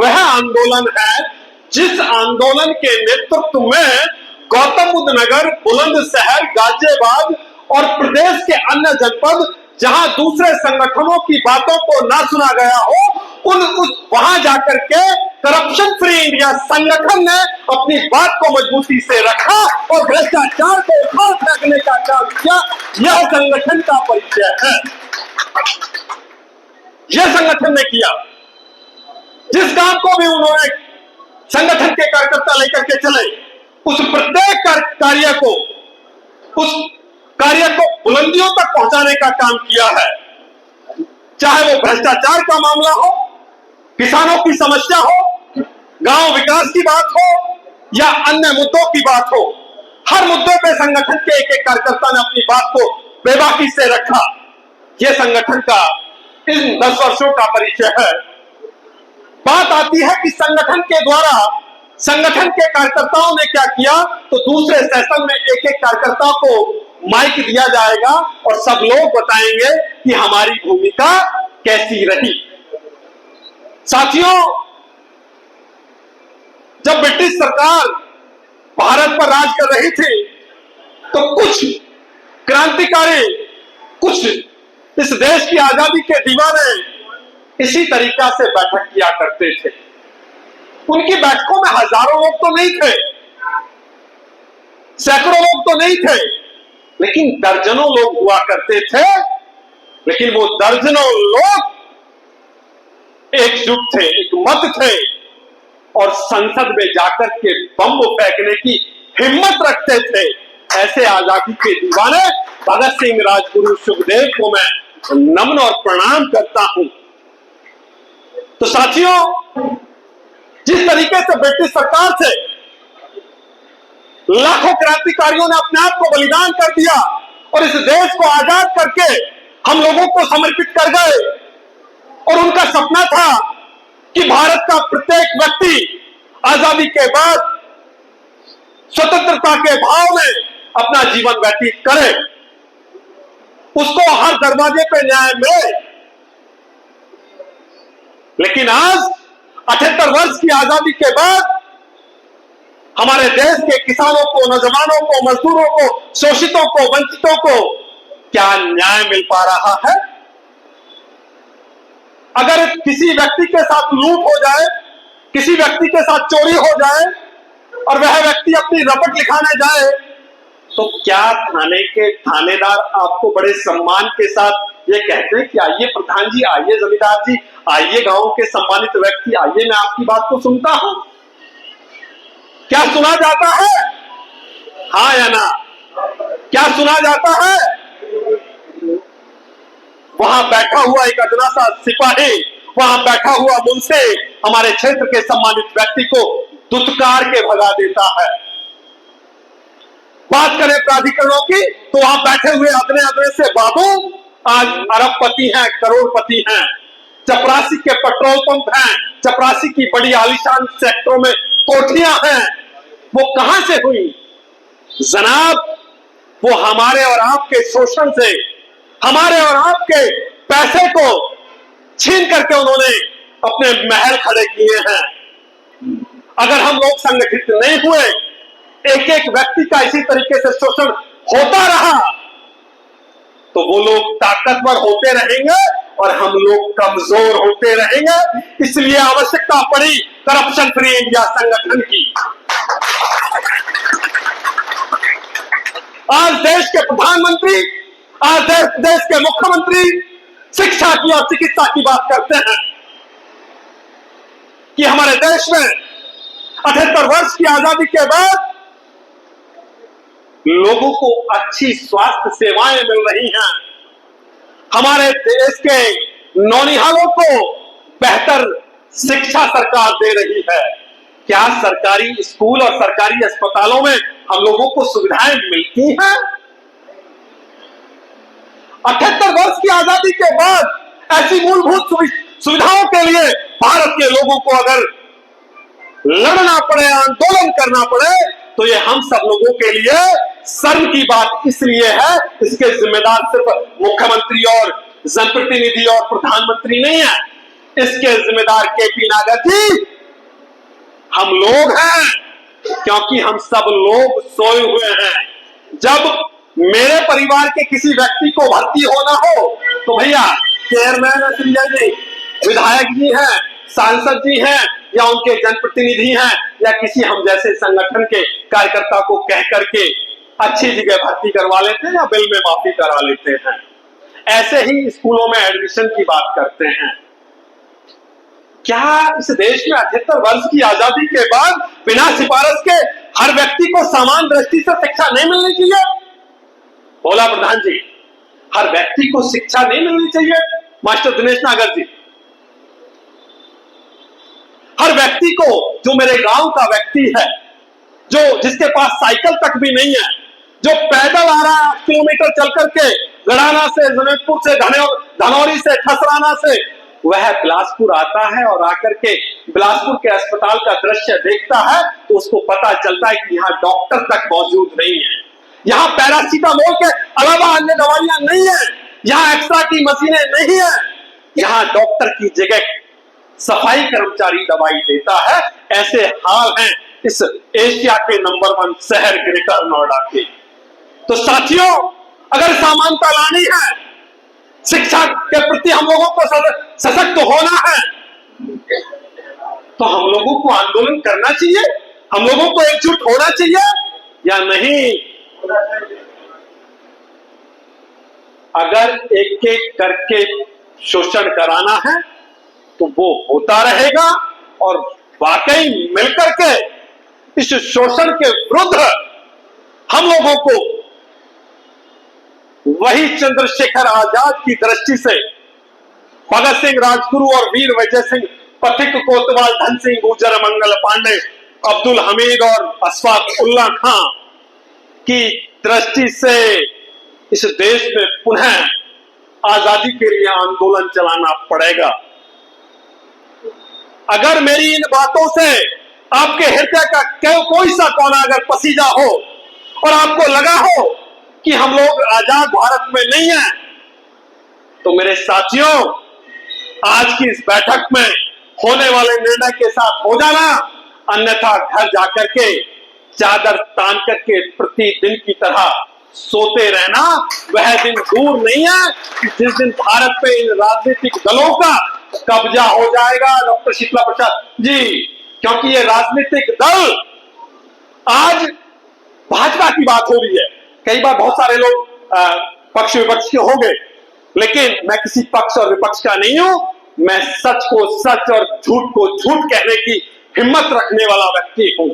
वह आंदोलन है जिस आंदोलन के नेतृत्व में गौतम बुद्ध नगर, बुलंदशहर, गाजियाबाद और प्रदेश के अन्य जनपद जहां दूसरे संगठनों की बातों को ना सुना गया हो, वहां जाकर के करप्शन फ्री इंडिया संगठन ने अपनी बात को मजबूती से रखा और भ्रष्टाचार को उखाड़ फेंकने का काम किया। यह संगठन का परिचय है। यह संगठन ने किया। जिस काम को भी उन्होंने संगठन के कार्यकर्ता लेकर के चले, उस प्रत्येक कार्य को, उस कार्य को बुलंदियों तक पहुंचाने का काम किया है। चाहे वो भ्रष्टाचार का मामला हो, किसानों की समस्या हो, गांव विकास की बात हो या अन्य मुद्दों की बात हो, हर मुद्दे पे संगठन के एक एक कार्यकर्ता ने अपनी बात को बेबाकी से रखा। यह संगठन का इन 10 वर्षों का परिचय है। बात आती है कि संगठन के द्वारा संगठन के कार्यकर्ताओं ने क्या किया, तो दूसरे सेशन में एक एक कार्यकर्ता को माइक दिया जाएगा और सब लोग बताएंगे कि हमारी भूमिका कैसी रही। साथियों, जब ब्रिटिश सरकार भारत पर राज कर रही थी तो कुछ क्रांतिकारी, कुछ इस देश की आजादी के दीवाने इसी तरीका से बैठक किया करते थे। उनकी बैठकों में हजारों लोग तो नहीं थे, सैकड़ों लोग तो नहीं थे, लेकिन दर्जनों लोग हुआ करते थे। लेकिन वो दर्जनों लोग एकजुट थे, एक मत थे और संसद में जाकर के बम फेंकने की हिम्मत रखते थे। ऐसे आजादी के दीवाने भगत सिंह, राजगुरु, सुखदेव को मैं नमन और प्रणाम करता हूं। तो साथियों, जिस तरीके से ब्रिटिश सरकार से लाखों क्रांतिकारियों ने अपने आप को बलिदान कर दिया और इस देश को आजाद करके हम लोगों को समर्पित कर गए, और उनका सपना था कि भारत का प्रत्येक व्यक्ति आजादी के बाद स्वतंत्रता के भाव में अपना जीवन व्यतीत करे, उसको हर दरवाजे पे न्याय मिले। लेकिन आज 78 वर्ष की आजादी के बाद हमारे देश के किसानों को, नौजवानों को, मजदूरों को, शोषितों को, वंचितों को क्या न्याय मिल पा रहा है? अगर किसी व्यक्ति के साथ लूट हो जाए, किसी व्यक्ति के साथ चोरी हो जाए और वह व्यक्ति अपनी रपट लिखाने जाए, तो क्या थाने के थानेदार आपको बड़े सम्मान के साथ ये कहते हैं कि आइए प्रधान जी, आइए जमींदार जी, आइए गांव के सम्मानित व्यक्ति, आइए मैं आपकी बात को सुनता हूं? क्या सुना जाता है? हाँ या ना? क्या सुना जाता है? वहां बैठा हुआ एक अदना सा सिपाही, वहां बैठा हुआ मुंशी हमारे क्षेत्र के सम्मानित व्यक्ति को दुत्कार के भगा देता है। बात करें प्राधिकरणों की, तो वहां बैठे हुए अदने से बाबू आज अरबपति हैं, करोड़पति हैं। चपरासी के पेट्रोल पंप हैं, चपरासी की बड़ी आलीशान सेक्टरों में कोठियां हैं। वो कहां से हुई जनाब? वो हमारे और आपके शोषण से, हमारे और आपके पैसे को छीन करके उन्होंने अपने महल खड़े किए हैं। अगर हम लोग संगठित नहीं हुए, एक एक व्यक्ति का इसी तरीके से शोषण होता रहा, तो वो लोग ताकतवर होते रहेंगे और हम लोग कमजोर होते रहेंगे। इसलिए आवश्यकता पड़ी करप्शन फ्री इंडिया संगठन की। आज देश के प्रधानमंत्री, आज देश के मुख्यमंत्री शिक्षा की और चिकित्सा की बात करते हैं कि हमारे देश में 78 वर्ष की आजादी के बाद लोगों को अच्छी स्वास्थ्य सेवाएं मिल रही हैं। हमारे देश के नौनिहालों को बेहतर शिक्षा सरकार दे रही है। क्या सरकारी स्कूल और सरकारी अस्पतालों में हम लोगों को सुविधाएं मिलती हैं? 78 वर्ष की आजादी के बाद ऐसी मूलभूत सुविधाओं के लिए भारत के लोगों को अगर लड़ना पड़े, आंदोलन करना पड़े, तो ये हम सब लोगों के लिए शर्म की बात इसलिए है, इसके जिम्मेदार सिर्फ मुख्यमंत्री और जनप्रतिनिधि और प्रधानमंत्री नहीं है। इसके जिम्मेदार केपी नागर जी, हम लोग हैं, क्योंकि हम सब लोग सोए हुए हैं। जब मेरे परिवार के किसी व्यक्ति को भर्ती होना हो तो भैया चेयरमैन है, संजय जी, विधायक जी हैं, सांसद जी हैं, या उनके जनप्रतिनिधि हैं, या किसी हम जैसे संगठन के कार्यकर्ता को कह करके अच्छी जगह भर्ती करवा लेते हैं या बिल में माफी करा लेते हैं। ऐसे ही स्कूलों में एडमिशन की बात करते हैं। क्या इस देश में 78 वर्ष की आजादी के बाद बिना सिफारिश के हर व्यक्ति को समान दृष्टि से शिक्षा नहीं मिलनी चाहिए? बोला प्रधान जी, हर व्यक्ति को शिक्षा नहीं मिलनी चाहिए? मास्टर दिनेश नागर जी, हर व्यक्ति को, जो मेरे गांव का व्यक्ति है, जो जिसके पास साइकिल तक भी नहीं है, जो पैदल आ रहा है 8 किलोमीटर चल करके गड़ाना से, जनकपुर से, धनौरी से, ठसराना से, वह बिलासपुर आता है और आकर के बिलासपुर के अस्पताल का दृश्य देखता है तो उसको पता चलता है कि यहाँ डॉक्टर तक मौजूद नहीं है, यहाँ पैरासीटामोल के अलावा अन्य दवाइयां नहीं है, यहाँ एक्सरा की मशीनें नहीं है, यहाँ डॉक्टर की जगह सफाई कर्मचारी दवाई देता है। ऐसे हाल हैं इस एशिया के नंबर 1 शहर ग्रेटर नोएडा के। तो साथियों, अगर समानता लानी है, शिक्षा के प्रति हम लोगों को सशक्त होना है, तो हम लोगों को आंदोलन करना चाहिए, हम लोगों को एकजुट होना चाहिए या नहीं? अगर एक एक करके शोषण कराना है तो वो होता रहेगा, और वाकई मिलकर के इस शोषण के विरुद्ध हम लोगों को वही चंद्रशेखर आजाद की दृष्टि से भगत सिंह राजगुरु और वीर विजय सिंह, पथिक कोतवाल, धन सिंह गुर्जर, मंगल पांडे, अब्दुल हमीद और अशफाक उल्ला खां की दृष्टि से इस देश में पुनः आजादी के लिए आंदोलन चलाना पड़ेगा। अगर मेरी इन बातों से आपके हृदय का कोई सा कोना अगर पसीजा हो और आपको लगा हो कि हम लोग आजाद भारत में नहीं हैं, तो मेरे साथियों, आज की इस बैठक में होने वाले निर्णय के साथ हो जाना, अन्यथा घर जाकर के चादर तान करके प्रतिदिन की तरह सोते रहना। वह दिन दूर नहीं है जिस दिन भारत पे इन राजनीतिक दलों का कब्जा हो जाएगा। डॉक्टर शीतला प्रसाद जी, क्योंकि ये राजनीतिक दल, आज भाजपा की बात हो रही है, कई बार बहुत सारे लोग पक्ष विपक्ष के होंगे, लेकिन मैं किसी पक्ष और विपक्ष का नहीं हूं। मैं सच को सच और झूठ को झूठ कहने की हिम्मत रखने वाला व्यक्ति हूं।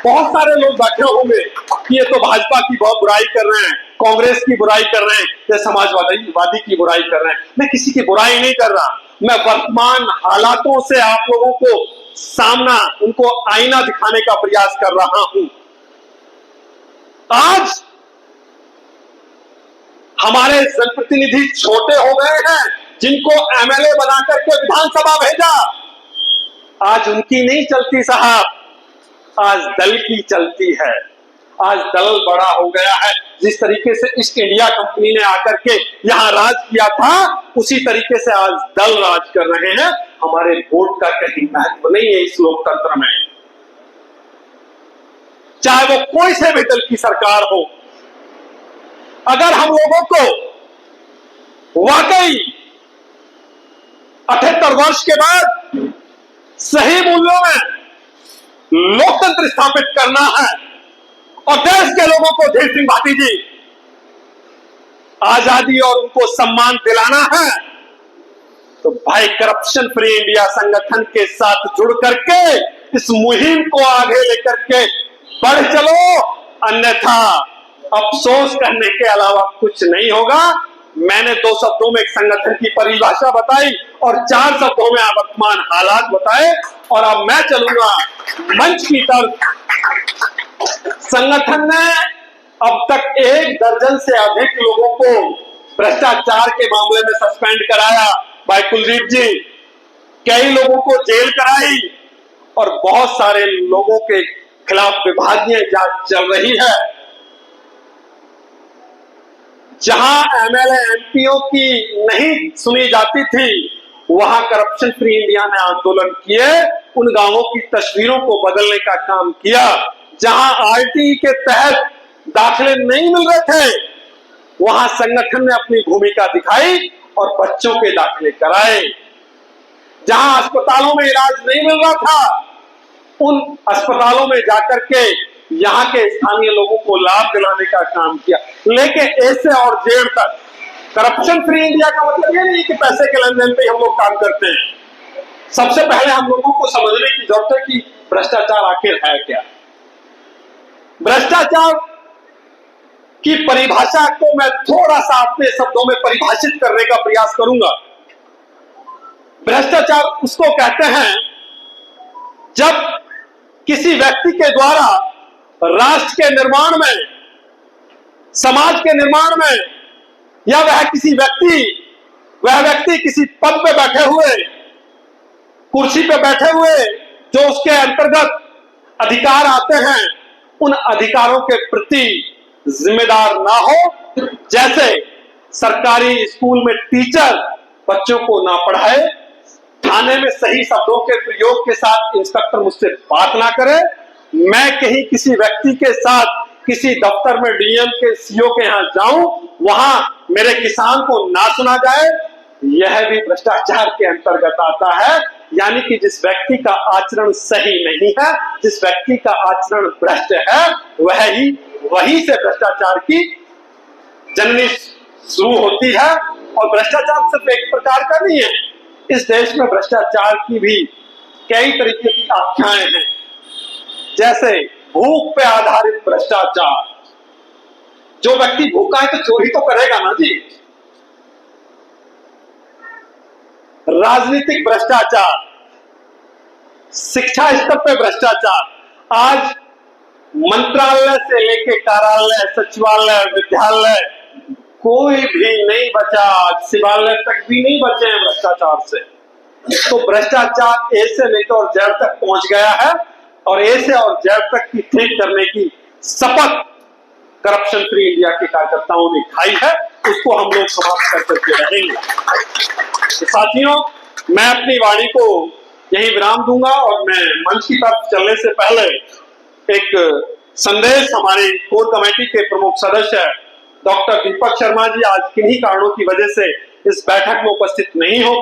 बहुत सारे लोग बैठे होंगे कि ये तो भाजपा की बहुत बुराई कर रहे हैं, कांग्रेस की बुराई कर रहे हैं, या समाजवादी की बुराई कर रहे हैं। मैं किसी की बुराई नहीं कर रहा, मैं वर्तमान हालातों से आप लोगों को सामना, उनको आईना दिखाने का प्रयास कर रहा हूं। आज हमारे जनप्रतिनिधि छोटे हो गए हैं, जिनको एमएलए बना करके विधानसभा भेजा, आज उनकी नहीं चलती साहब, आज दल की चलती है। आज दल बड़ा हो गया है। जिस तरीके से ईस्ट इंडिया कंपनी ने आकर के यहां राज किया था, उसी तरीके से आज दल राज कर रहे हैं। हमारे वोट का कहीं महत्व नहीं है इस लोकतंत्र में, चाहे वो कोई से भी दल की सरकार हो। अगर हम लोगों को वाकई 78 वर्ष के बाद सही मूल्यों में लोकतंत्र स्थापित करना है और देश के लोगों को, धीर सिंह भाटी जी, आजादी और उनको सम्मान दिलाना है, तो भाई करप्शन फ्री इंडिया संगठन के साथ जुड़ करके इस मुहिम को आगे लेकर के बढ़ चलो, अन्यथा अफसोस करने के अलावा कुछ नहीं होगा। मैंने 2 शब्दों में एक संगठन की परिभाषा बताई और 4 शब्दों में वर्तमान हालात बताए, और अब मैं चलूंगा मंच की तरफ। संगठन ने अब तक 1 दर्जन से अधिक लोगों को भ्रष्टाचार के मामले में सस्पेंड कराया। भाई कुलदीप जी, कई लोगों को जेल कराई और बहुत सारे लोगों के खिलाफ विभागीय जांच चल रही है। जहां एमएलए एमपीओ की नहीं सुनी जाती थी, वहां करप्शन फ्री इंडिया ने आंदोलन किए उन गांवों की तस्वीरों को बदलने का काम किया। जहां आरटीई के तहत दाखिले नहीं मिल रहे थे, वहां संगठन ने अपनी भूमिका दिखाई और बच्चों के दाखिले कराए। जहां अस्पतालों में इलाज नहीं मिल रहा था, उन अस्पतालों में जाकर के यहां के स्थानीय लोगों को लाभ दिलाने का काम किया। लेकिन ए से और जेड तक करप्शन फ्री इंडिया का मतलब ये नहीं कि पैसे के लेन देन पे हम लोग काम करते हैं। सबसे पहले हम लोगों को समझने की जरूरत है कि भ्रष्टाचार आखिर है क्या। भ्रष्टाचार की परिभाषा को मैं थोड़ा सा अपने शब्दों में परिभाषित करने का प्रयास करूंगा। भ्रष्टाचार उसको कहते हैं जब किसी व्यक्ति के द्वारा राष्ट्र के निर्माण में, समाज के निर्माण में, या वह व्यक्ति किसी पद पे बैठे हुए, कुर्सी पे बैठे हुए जो उसके अंतर्गत अधिकार आते हैं, उन अधिकारों के प्रति जिम्मेदार ना हो। जैसे सरकारी स्कूल में टीचर बच्चों को ना पढ़ाए, थाने में सही शब्दों के प्रयोग के साथ इंस्पेक्टर मुझसे बात ना करे, मैं कहीं किसी व्यक्ति के साथ किसी दफ्तर में डीएम के सीओ के यहां जाऊं, वहां मेरे किसान को ना सुना जाए, यह भी भ्रष्टाचार के अंतर्गत आता है। यानी कि जिस व्यक्ति का आचरण सही नहीं है, जिस व्यक्ति का आचरण भ्रष्ट है, वही से भ्रष्टाचार की जननी शुरू होती है। और भ्रष्टाचार सिर्फ एक प्रकार का नहीं है, इस देश में भ्रष्टाचार की भी कई तरीके की आख्याएं हैं। जैसे भूख पे आधारित भ्रष्टाचार, जो व्यक्ति भूखा है तो चोरी तो करेगा ना जी। राजनीतिक भ्रष्टाचार, शिक्षा स्तर पे भ्रष्टाचार, आज मंत्रालय से लेके कार्यालय, सचिवालय, विद्यालय कोई भी नहीं बचा, शिवालय तक भी नहीं बचे हैं भ्रष्टाचार से। तो भ्रष्टाचार ए से लेकर और जेड तक पहुंच गया है, और ए से और जेड तक की ठीक करने की शपथ करप्शन फ्री इंडिया के कार्यकर्ताओं ने खाई है, उसको हम लोग समाप्त कर करके रहेंगे। तो साथियों, मैं अपनी वाणी को यही विराम दूंगा और मैं मंच की तरफ चलने से पहले एक संदेश हमारी कोर कमेटी के प्रमुख सदस्य डॉक्टर दीपक शर्मा जी आज किन्हीं कारणों की वजह से इस बैठक में उपस्थित नहीं हो पाए।